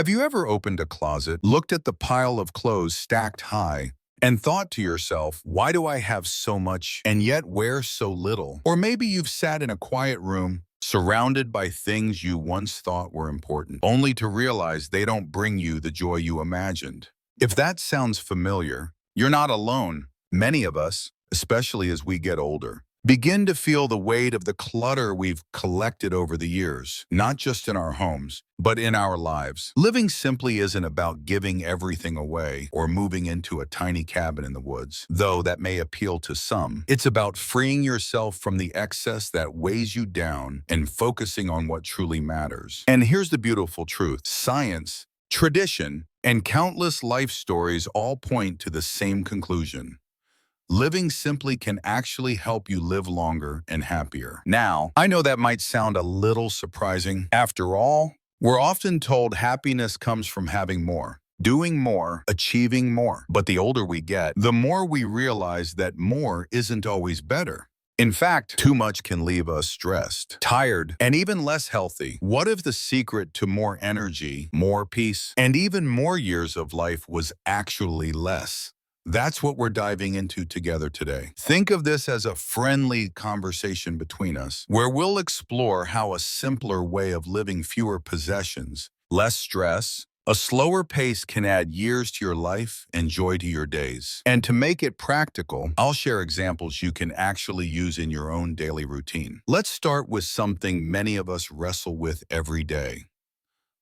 Have you ever opened a closet, looked at the pile of clothes stacked high, and thought to yourself, why do I have so much and yet wear so little? Or maybe you've sat in a quiet room, surrounded by things you once thought were important, only to realize they don't bring you the joy you imagined. If that sounds familiar, you're not alone. Many of us, especially as we get older, begin to feel the weight of the clutter we've collected over the years, not just in our homes, but in our lives. Living simply isn't about giving everything away or moving into a tiny cabin in the woods, though that may appeal to some. It's about freeing yourself from the excess that weighs you down and focusing on what truly matters. And here's the beautiful truth. Science, tradition, and countless life stories all point to the same conclusion. Living simply can actually help you live longer and happier. Now, I know that might sound a little surprising. After all, we're often told happiness comes from having more, doing more, achieving more. But the older we get, the more we realize that more isn't always better. In fact, too much can leave us stressed, tired, and even less healthy. What if the secret to more energy, more peace, and even more years of life was actually less? That's what we're diving into together today. Think of this as a friendly conversation between us, where we'll explore how a simpler way of living, fewer possessions, less stress, a slower pace can add years to your life and joy to your days. And to make it practical, I'll share examples you can actually use in your own daily routine. Let's start with something many of us wrestle with every day: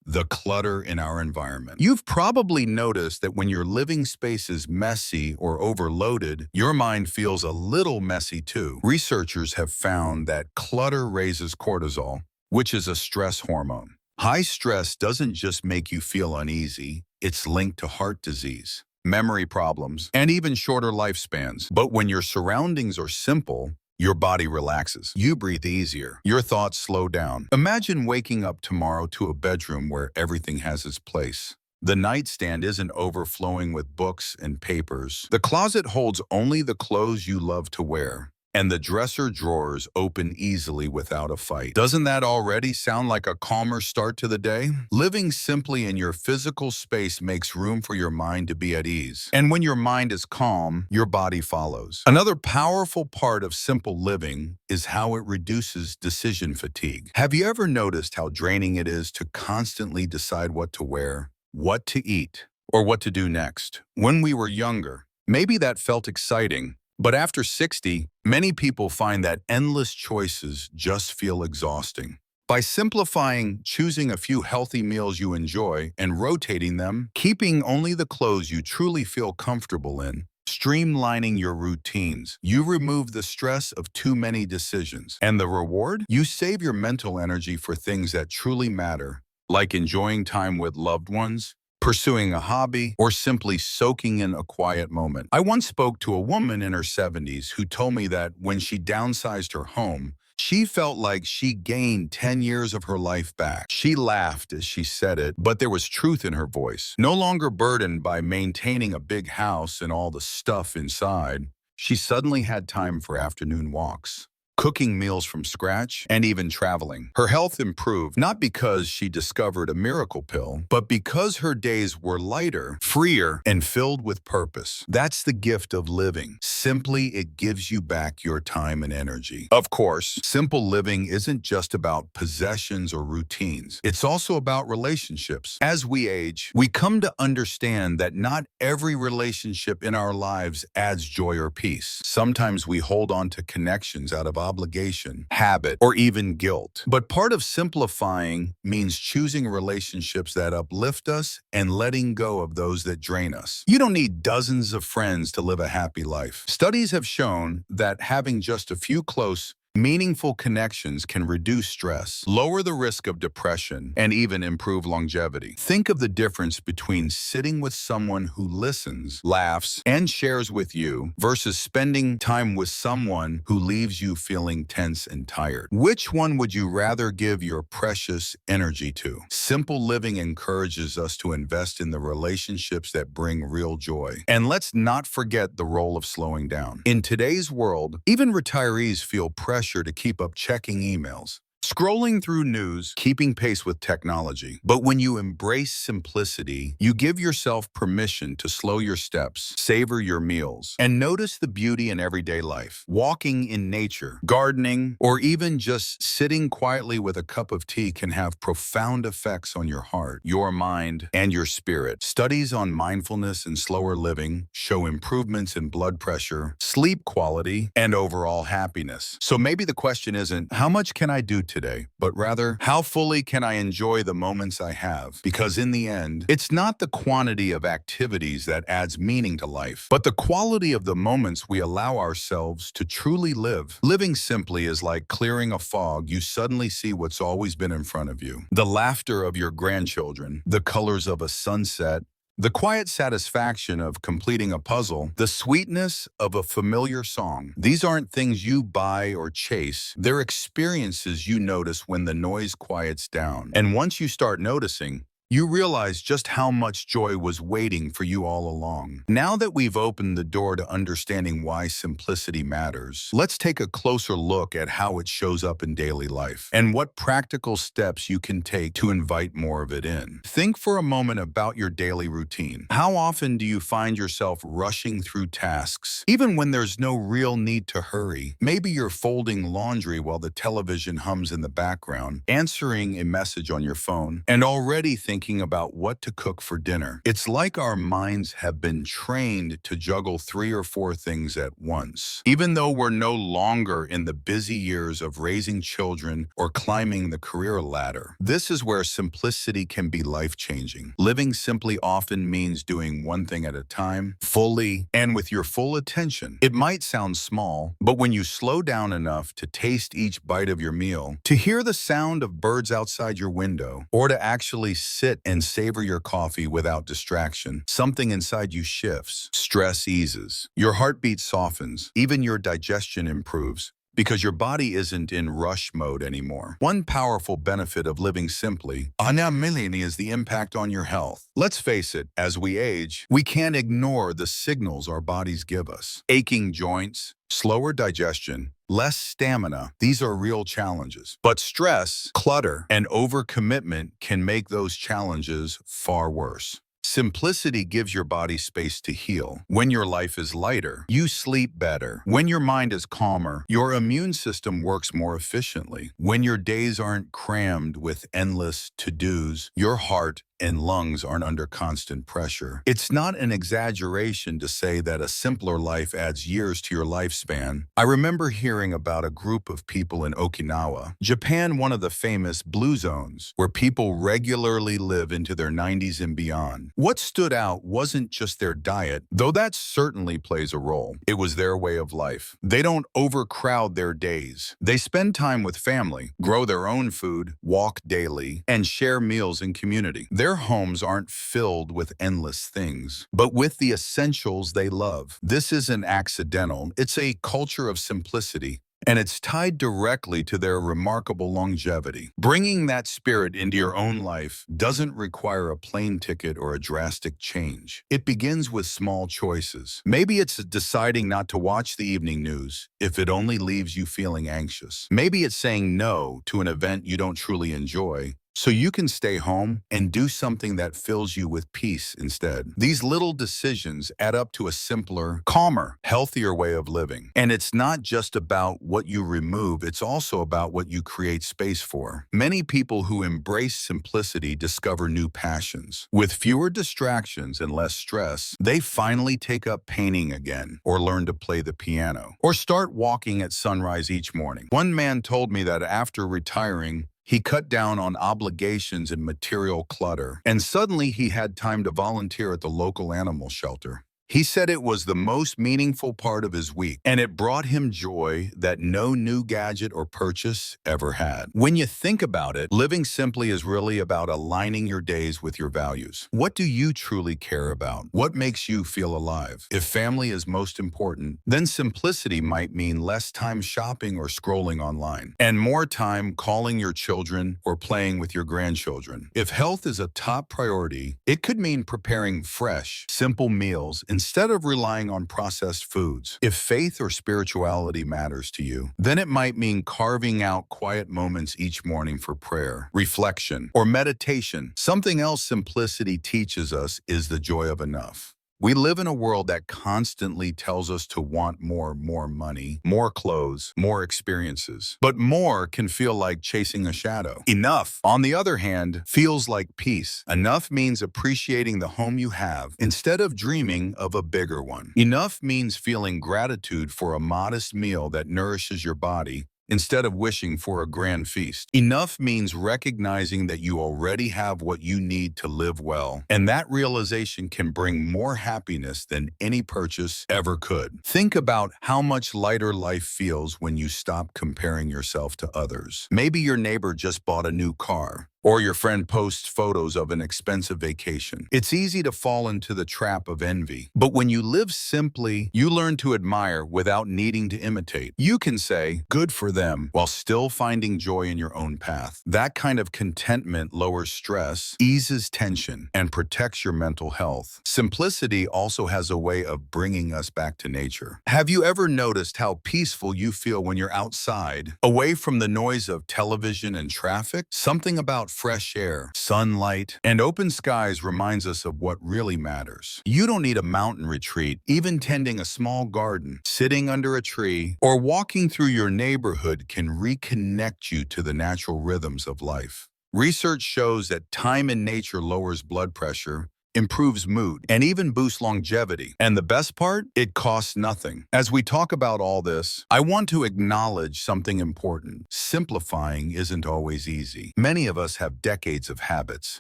the clutter in our environment. You've probably noticed that when your living space is messy or overloaded, your mind feels a little messy too. Researchers have found that clutter raises cortisol, which is a stress hormone. High stress doesn't just make you feel uneasy, it's linked to heart disease, memory problems, and even shorter lifespans. But when your surroundings are simple, your body relaxes. You breathe easier. Your thoughts slow down. Imagine waking up tomorrow to a bedroom where everything has its place. The nightstand isn't overflowing with books and papers. The closet holds only the clothes you love to wear, and the dresser drawers open easily without a fight. Doesn't that already sound like a calmer start to the day? Living simply in your physical space makes room for your mind to be at ease. And when your mind is calm, your body follows. Another powerful part of simple living is how it reduces decision fatigue. Have you ever noticed how draining it is to constantly decide what to wear, what to eat, or what to do next? When we were younger, maybe that felt exciting. But after 60, many people find that endless choices just feel exhausting. By simplifying, choosing a few healthy meals you enjoy, and rotating them, keeping only the clothes you truly feel comfortable in, streamlining your routines, you remove the stress of too many decisions. And the reward? You save your mental energy for things that truly matter, like enjoying time with loved ones, pursuing a hobby, or simply soaking in a quiet moment. I once spoke to a woman in her 70s who told me that when she downsized her home, she felt like she gained 10 years of her life back. She laughed as she said it, but there was truth in her voice. No longer burdened by maintaining a big house and all the stuff inside, she suddenly had time for afternoon walks, cooking meals from scratch, and even traveling. Her health improved, not because she discovered a miracle pill, but because her days were lighter, freer, and filled with purpose. That's the gift of living. Simply, it gives you back your time and energy. Of course, simple living isn't just about possessions or routines. It's also about relationships. As we age, we come to understand that not every relationship in our lives adds joy or peace. Sometimes we hold on to connections out of obligation, habit, or even guilt. But part of simplifying means choosing relationships that uplift us and letting go of those that drain us. You don't need dozens of friends to live a happy life. Studies have shown that having just a few close, meaningful connections can reduce stress, lower the risk of depression, and even improve longevity. Think of the difference between sitting with someone who listens, laughs, and shares with you versus spending time with someone who leaves you feeling tense and tired. Which one would you rather give your precious energy to? Simple living encourages us to invest in the relationships that bring real joy. And let's not forget the role of slowing down. In today's world, even retirees feel pressure to keep up checking emails, scrolling through news, keeping pace with technology. But when you embrace simplicity, you give yourself permission to slow your steps, savor your meals, and notice the beauty in everyday life. Walking in nature, gardening, or even just sitting quietly with a cup of tea can have profound effects on your heart, your mind, and your spirit. Studies on mindfulness and slower living show improvements in blood pressure, sleep quality, and overall happiness. So maybe the question isn't, how much can I do today? But rather, how fully can I enjoy the moments I have? Because in the end, it's not the quantity of activities that adds meaning to life, but the quality of the moments we allow ourselves to truly live. Living simply is like clearing a fog. You suddenly see what's always been in front of you. The laughter of your grandchildren, the colors of a sunset, the quiet satisfaction of completing a puzzle, the sweetness of a familiar song. These aren't things you buy or chase. They're experiences you notice when the noise quiets down. And once you start noticing, you realize just how much joy was waiting for you all along. Now that we've opened the door to understanding why simplicity matters, let's take a closer look at how it shows up in daily life and what practical steps you can take to invite more of it in. Think for a moment about your daily routine. How often do you find yourself rushing through tasks, even when there's no real need to hurry? Maybe you're folding laundry while the television hums in the background, answering a message on your phone, and already thinking about what to cook for dinner. It's like our minds have been trained to juggle 3 or 4 things at once. Even though we're no longer in the busy years of raising children or climbing the career ladder, this is where simplicity can be life-changing. Living simply often means doing one thing at a time, fully, and with your full attention. It might sound small, but when you slow down enough to taste each bite of your meal, to hear the sound of birds outside your window, or to actually sit and savor your coffee without distraction, something inside you shifts. Stress eases. Your heartbeat softens. Even your digestion improves, because your body isn't in rush mode anymore. One powerful benefit of living simply, is the impact on your health. Let's face it, as we age, we can't ignore the signals our bodies give us. Aching joints, slower digestion, less stamina, these are real challenges. But stress, clutter, and overcommitment can make those challenges far worse. Simplicity gives your body space to heal. When your life is lighter, you sleep better. When your mind is calmer, your immune system works more efficiently. When your days aren't crammed with endless to-dos, your heart and lungs aren't under constant pressure. It's not an exaggeration to say that a simpler life adds years to your lifespan. I remember hearing about a group of people in Okinawa, Japan, one of the famous blue zones, where people regularly live into their 90s and beyond. What stood out wasn't just their diet, though that certainly plays a role. It was their way of life. They don't overcrowd their days. They spend time with family, grow their own food, walk daily, and share meals in community. Their homes aren't filled with endless things, but with the essentials they love. This isn't accidental. It's a culture of simplicity, and it's tied directly to their remarkable longevity. Bringing that spirit into your own life doesn't require a plane ticket or a drastic change. It begins with small choices. Maybe it's deciding not to watch the evening news if it only leaves you feeling anxious. Maybe it's saying no to an event you don't truly enjoy, so you can stay home and do something that fills you with peace instead. These little decisions add up to a simpler, calmer, healthier way of living. And it's not just about what you remove, it's also about what you create space for. Many people who embrace simplicity discover new passions. With fewer distractions and less stress, they finally take up painting again, or learn to play the piano, or start walking at sunrise each morning. One man told me that after retiring, he cut down on obligations and material clutter, and suddenly he had time to volunteer at the local animal shelter. He said it was the most meaningful part of his week, and it brought him joy that no new gadget or purchase ever had. When you think about it, living simply is really about aligning your days with your values. What do you truly care about? What makes you feel alive? If family is most important, then simplicity might mean less time shopping or scrolling online, and more time calling your children or playing with your grandchildren. If health is a top priority, it could mean preparing fresh, simple meals instead of relying on processed foods. If faith or spirituality matters to you, then it might mean carving out quiet moments each morning for prayer, reflection, or meditation. Something else simplicity teaches us is the joy of enough. We live in a world that constantly tells us to want more money, more clothes, more experiences. But more can feel like chasing a shadow. Enough, on the other hand, feels like peace. Enough means appreciating the home you have instead of dreaming of a bigger one. Enough means feeling gratitude for a modest meal that nourishes your body instead of wishing for a grand feast. Enough means recognizing that you already have what you need to live well, and that realization can bring more happiness than any purchase ever could. Think about how much lighter life feels when you stop comparing yourself to others. Maybe your neighbor just bought a new car, or your friend posts photos of an expensive vacation. It's easy to fall into the trap of envy. But when you live simply, you learn to admire without needing to imitate. You can say, good for them, while still finding joy in your own path. That kind of contentment lowers stress, eases tension, and protects your mental health. Simplicity also has a way of bringing us back to nature. Have you ever noticed how peaceful you feel when you're outside, away from the noise of television and traffic? Something about fresh air, sunlight, and open skies reminds us of what really matters. You don't need a mountain retreat. Even tending a small garden, sitting under a tree, or walking through your neighborhood can reconnect you to the natural rhythms of life. Research shows that time in nature lowers blood pressure, improves mood, and even boosts longevity. And the best part? It costs nothing. As we talk about all this, I want to acknowledge something important. Simplifying isn't always easy. Many of us have decades of habits,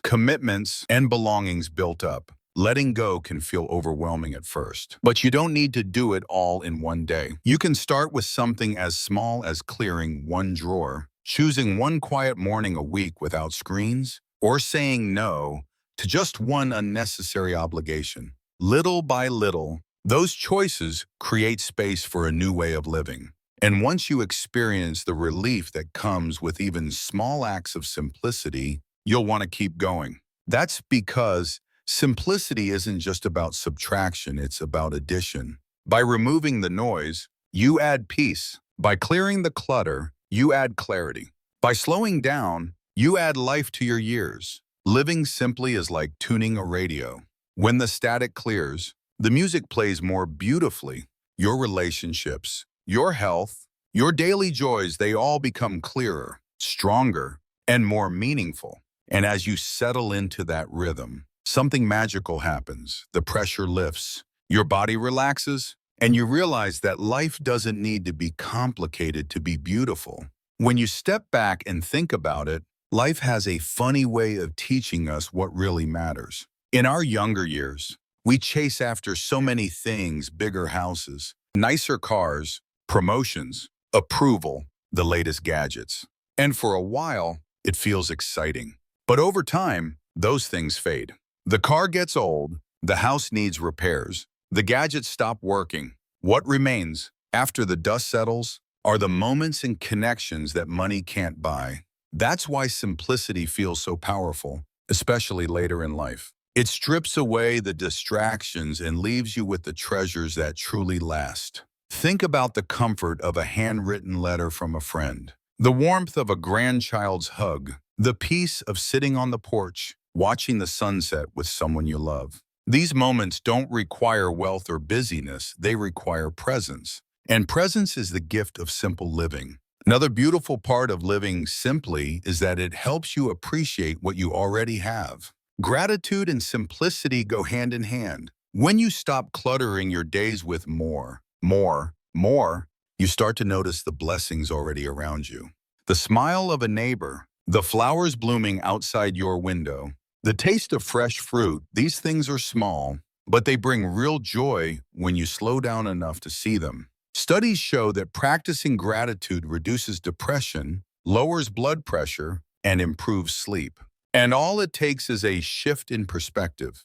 commitments, and belongings built up. Letting go can feel overwhelming at first, but you don't need to do it all in one day. You can start with something as small as clearing one drawer, choosing one quiet morning a week without screens, or saying no to just one unnecessary obligation. Little by little, those choices create space for a new way of living. And once you experience the relief that comes with even small acts of simplicity, you'll want to keep going. That's because simplicity isn't just about subtraction, it's about addition. By removing the noise, you add peace. By clearing the clutter, you add clarity. By slowing down, you add life to your years. Living simply is like tuning a radio. When the static clears, the music plays more beautifully. Your relationships, your health, your daily joys, they all become clearer, stronger, and more meaningful. And as you settle into that rhythm, something magical happens. The pressure lifts, your body relaxes, and you realize that life doesn't need to be complicated to be beautiful. When you step back and think about it, life has a funny way of teaching us what really matters. In our younger years, we chase after so many things: bigger houses, nicer cars, promotions, approval, the latest gadgets. And for a while, it feels exciting. But over time, those things fade. The car gets old, the house needs repairs, the gadgets stop working. What remains, after the dust settles, are the moments and connections that money can't buy. That's why simplicity feels so powerful, especially later in life. It strips away the distractions and leaves you with the treasures that truly last. Think about the comfort of a handwritten letter from a friend, the warmth of a grandchild's hug, the peace of sitting on the porch, watching the sunset with someone you love. These moments don't require wealth or busyness, they require presence. And presence is the gift of simple living. Another beautiful part of living simply is that it helps you appreciate what you already have. Gratitude and simplicity go hand in hand. When you stop cluttering your days with more, you start to notice the blessings already around you. The smile of a neighbor, the flowers blooming outside your window, the taste of fresh fruit. These things are small, but they bring real joy when you slow down enough to see them. Studies show that practicing gratitude reduces depression, lowers blood pressure, and improves sleep. And all it takes is a shift in perspective.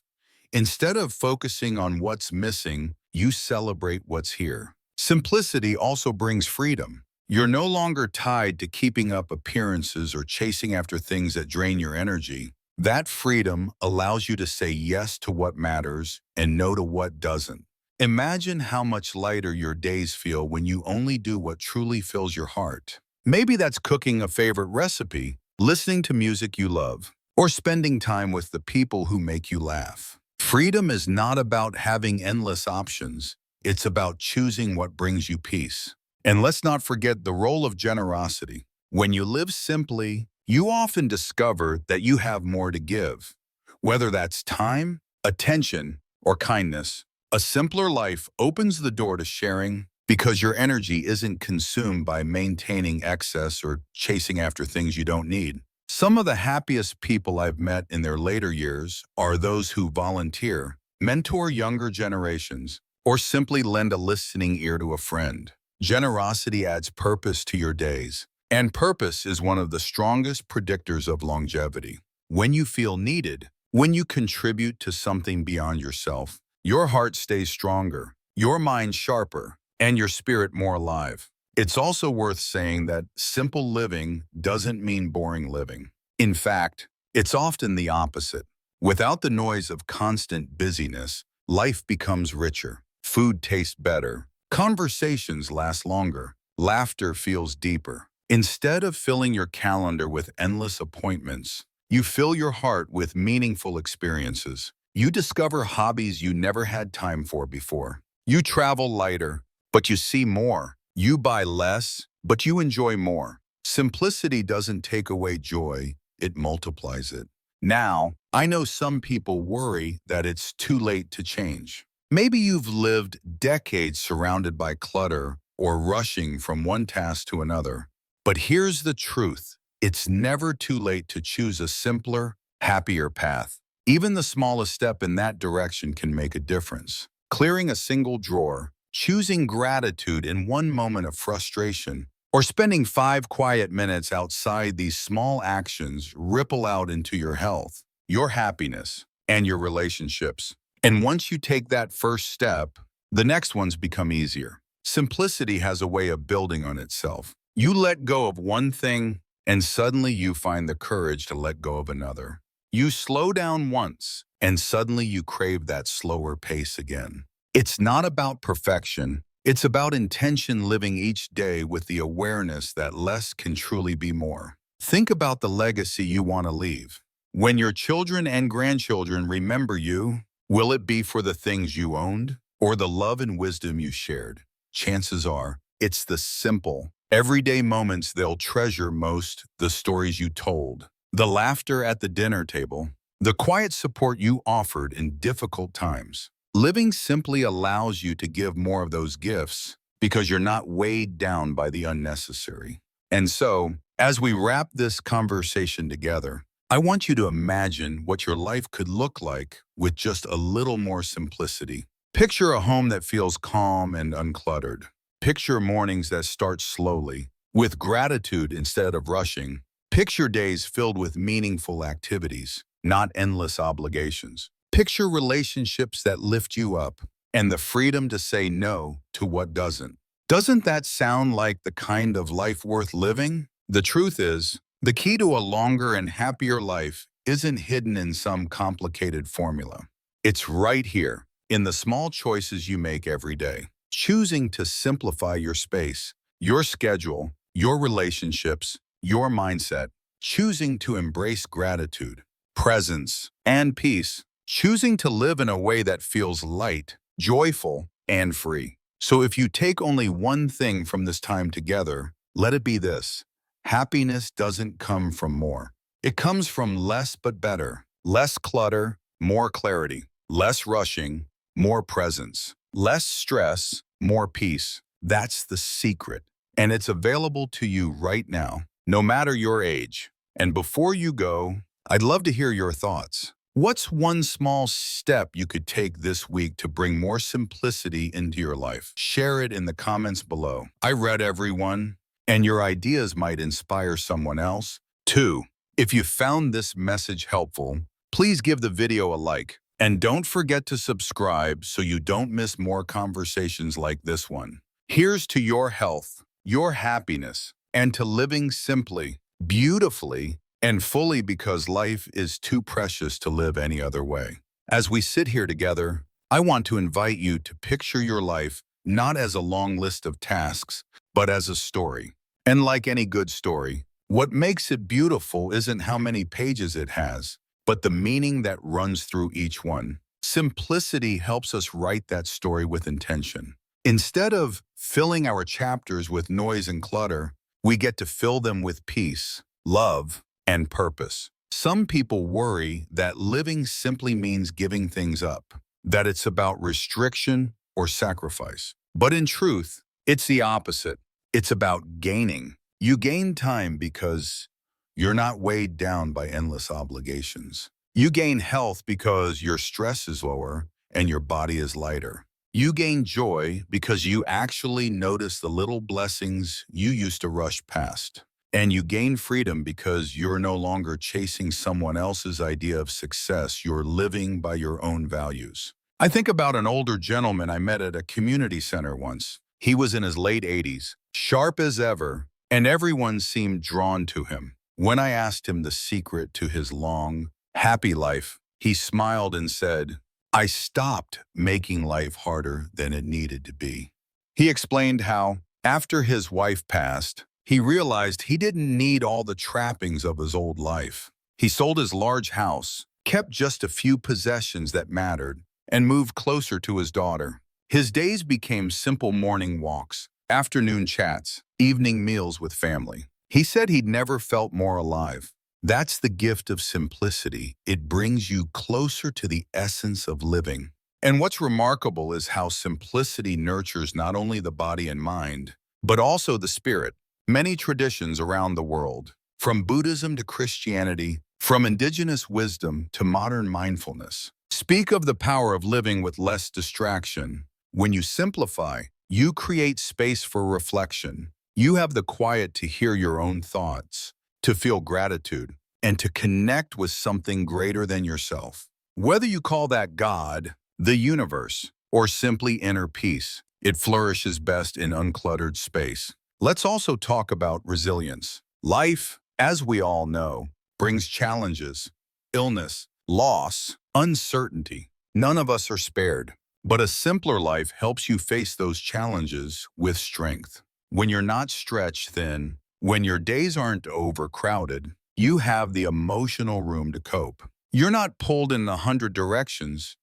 Instead of focusing on what's missing, you celebrate what's here. Simplicity also brings freedom. You're no longer tied to keeping up appearances or chasing after things that drain your energy. That freedom allows you to say yes to what matters and no to what doesn't. Imagine how much lighter your days feel when you only do what truly fills your heart. Maybe that's cooking a favorite recipe, listening to music you love, or spending time with the people who make you laugh. Freedom is not about having endless options. It's about choosing what brings you peace. And let's not forget the role of generosity. When you live simply, you often discover that you have more to give. Whether that's time, attention, or kindness, a simpler life opens the door to sharing because your energy isn't consumed by maintaining excess or chasing after things you don't need. Some of the happiest people I've met in their later years are those who volunteer, mentor younger generations, or simply lend a listening ear to a friend. Generosity adds purpose to your days, and purpose is one of the strongest predictors of longevity. When you feel needed, when you contribute to something beyond yourself, your heart stays stronger, your mind sharper, and your spirit more alive. It's also worth saying that simple living doesn't mean boring living. In fact, it's often the opposite. Without the noise of constant busyness, life becomes richer, food tastes better, conversations last longer, laughter feels deeper. Instead of filling your calendar with endless appointments, you fill your heart with meaningful experiences. You discover hobbies you never had time for before. You travel lighter, but you see more. You buy less, but you enjoy more. Simplicity doesn't take away joy, it multiplies it. Now, I know some people worry that it's too late to change. Maybe you've lived decades surrounded by clutter or rushing from one task to another. But here's the truth. It's never too late to choose a simpler, happier path. Even the smallest step in that direction can make a difference. Clearing a single drawer, choosing gratitude in one moment of frustration, or spending 5 quiet minutes outside, these small actions ripple out into your health, your happiness, and your relationships. And once you take that first step, the next ones become easier. Simplicity has a way of building on itself. You let go of one thing, and suddenly you find the courage to let go of another. You slow down once, and suddenly you crave that slower pace again. It's not about perfection. It's about intention, living each day with the awareness that less can truly be more. Think about the legacy you want to leave. When your children and grandchildren remember you, will it be for the things you owned or the love and wisdom you shared? Chances are, it's the simple, everyday moments they'll treasure most, the stories you told, the laughter at the dinner table, the quiet support you offered in difficult times. Living simply allows you to give more of those gifts because you're not weighed down by the unnecessary. And so, as we wrap this conversation together, I want you to imagine what your life could look like with just a little more simplicity. Picture a home that feels calm and uncluttered. Picture mornings that start slowly, with gratitude instead of rushing. Picture days filled with meaningful activities, not endless obligations. Picture relationships that lift you up and the freedom to say no to what doesn't. Doesn't that sound like the kind of life worth living? The truth is, the key to a longer and happier life isn't hidden in some complicated formula. It's right here, in the small choices you make every day. Choosing to simplify your space, your schedule, your relationships, your mindset. Choosing to embrace gratitude, presence, and peace. Choosing to live in a way that feels light, joyful, and free. So if you take only one thing from this time together, let it be this. Happiness doesn't come from more. It comes from less but better. Less clutter, more clarity. Less rushing, more presence. Less stress, more peace. That's the secret. And it's available to you right now, no matter your age. And before you go, I'd love to hear your thoughts. What's one small step you could take this week to bring more simplicity into your life? Share it in the comments below. I read every one, and your ideas might inspire someone else. 2. If you found this message helpful, please give the video a like. And don't forget to subscribe so you don't miss more conversations like this one. Here's to your health, your happiness, and to living simply, beautifully, and fully because life is too precious to live any other way. As we sit here together, I want to invite you to picture your life not as a long list of tasks, but as a story. And like any good story, what makes it beautiful isn't how many pages it has, but the meaning that runs through each one. Simplicity helps us write that story with intention. Instead of filling our chapters with noise and clutter, we get to fill them with peace, love, and purpose. Some people worry that living simply means giving things up, that it's about restriction or sacrifice. But in truth, it's the opposite. It's about gaining. You gain time because you're not weighed down by endless obligations. You gain health because your stress is lower and your body is lighter. You gain joy because you actually notice the little blessings you used to rush past. And you gain freedom because you're no longer chasing someone else's idea of success. You're living by your own values. I think about an older gentleman I met at a community center once. He was in his late 80s, sharp as ever, and everyone seemed drawn to him. When I asked him the secret to his long, happy life, he smiled and said, "I stopped making life harder than it needed to be." He explained how, after his wife passed, he realized he didn't need all the trappings of his old life. He sold his large house, kept just a few possessions that mattered, and moved closer to his daughter. His days became simple morning walks, afternoon chats, evening meals with family. He said he'd never felt more alive. That's the gift of simplicity. It brings you closer to the essence of living. And what's remarkable is how simplicity nurtures not only the body and mind, but also the spirit. Many traditions around the world, from Buddhism to Christianity, from indigenous wisdom to modern mindfulness, speak of the power of living with less distraction. When you simplify, you create space for reflection. You have the quiet to hear your own thoughts, to feel gratitude, and to connect with something greater than yourself. Whether you call that God, the universe, or simply inner peace, it flourishes best in uncluttered space. Let's also talk about resilience. Life, as we all know, brings challenges, illness, loss, uncertainty. None of us are spared, but a simpler life helps you face those challenges with strength. When you're not stretched thin, when your days aren't overcrowded, you have the emotional room to cope. You're not pulled in 100 directions.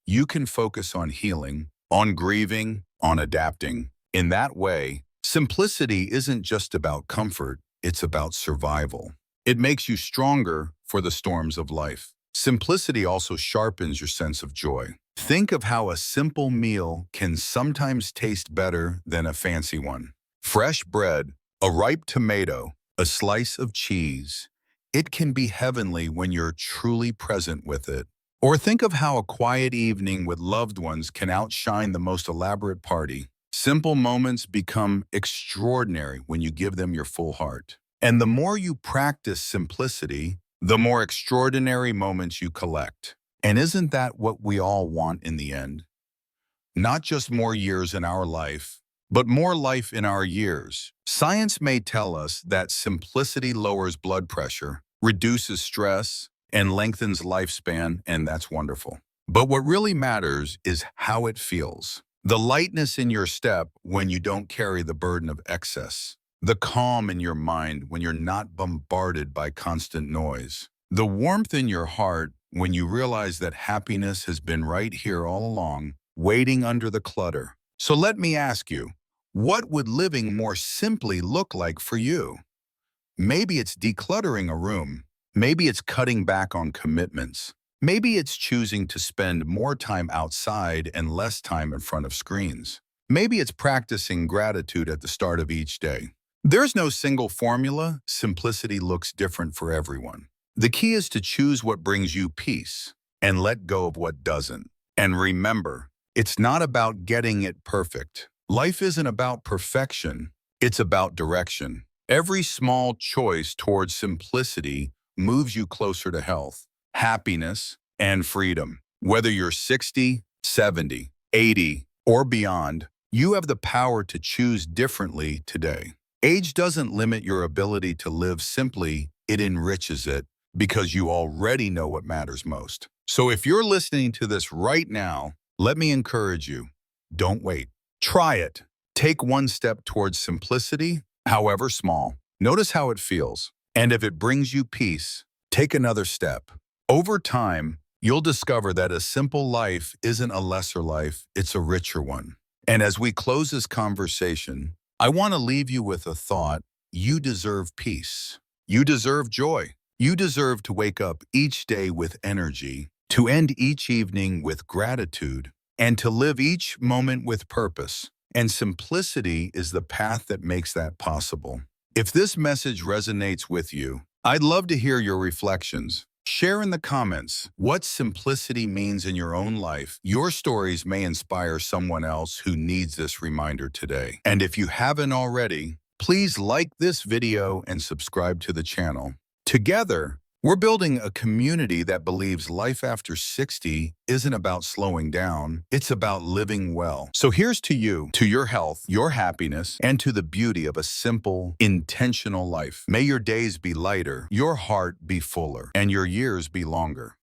You can focus on healing, on grieving, on adapting. In that way, simplicity isn't just about comfort, it's about survival. It makes you stronger for the storms of life. Simplicity also sharpens your sense of joy. Think of how a simple meal can sometimes taste better than a fancy one. Fresh bread, a ripe tomato, a slice of cheese. It can be heavenly when you're truly present with it. Or think of how a quiet evening with loved ones can outshine the most elaborate party. Simple moments become extraordinary when you give them your full heart. And the more you practice simplicity, the more extraordinary moments you collect. And isn't that what we all want in the end? Not just more years in our life, but more life in our years. Science may tell us that simplicity lowers blood pressure, reduces stress, and lengthens lifespan, and that's wonderful. But what really matters is how it feels. The lightness in your step when you don't carry the burden of excess. The calm in your mind when you're not bombarded by constant noise. The warmth in your heart when you realize that happiness has been right here all along, waiting under the clutter. So let me ask you, what would living more simply look like for you? Maybe it's decluttering a room. Maybe it's cutting back on commitments. Maybe it's choosing to spend more time outside and less time in front of screens. Maybe it's practicing gratitude at the start of each day. There's no single formula. Simplicity looks different for everyone. The key is to choose what brings you peace and let go of what doesn't. And remember, it's not about getting it perfect. Life isn't about perfection. It's about direction. Every small choice towards simplicity moves you closer to health, happiness, and freedom. Whether you're 60, 70, 80, or beyond, you have the power to choose differently today. Age doesn't limit your ability to live simply it enriches it because you already know what matters most. So if you're listening to this right now, let me encourage you. Don't wait. Try it. Take one step towards simplicity, however small. Notice how it feels. And if it brings you peace, take another step. Over time, you'll discover that a simple life isn't a lesser life, it's a richer one. And as we close this conversation, I want to leave you with a thought. You deserve peace. You deserve joy. You deserve to wake up each day with energy, to end each evening with gratitude, and to live each moment with purpose. And simplicity is the path that makes that possible. If this message resonates with you, I'd love to hear your reflections. Share in the comments what simplicity means in your own life. Your stories may inspire someone else who needs this reminder today. And if you haven't already, please like this video and subscribe to the channel. Together, we're building a community that believes life after 60 isn't about slowing down, it's about living well. So here's to you, to your health, your happiness, and to the beauty of a simple, intentional life. May your days be lighter, your heart be fuller, and your years be longer.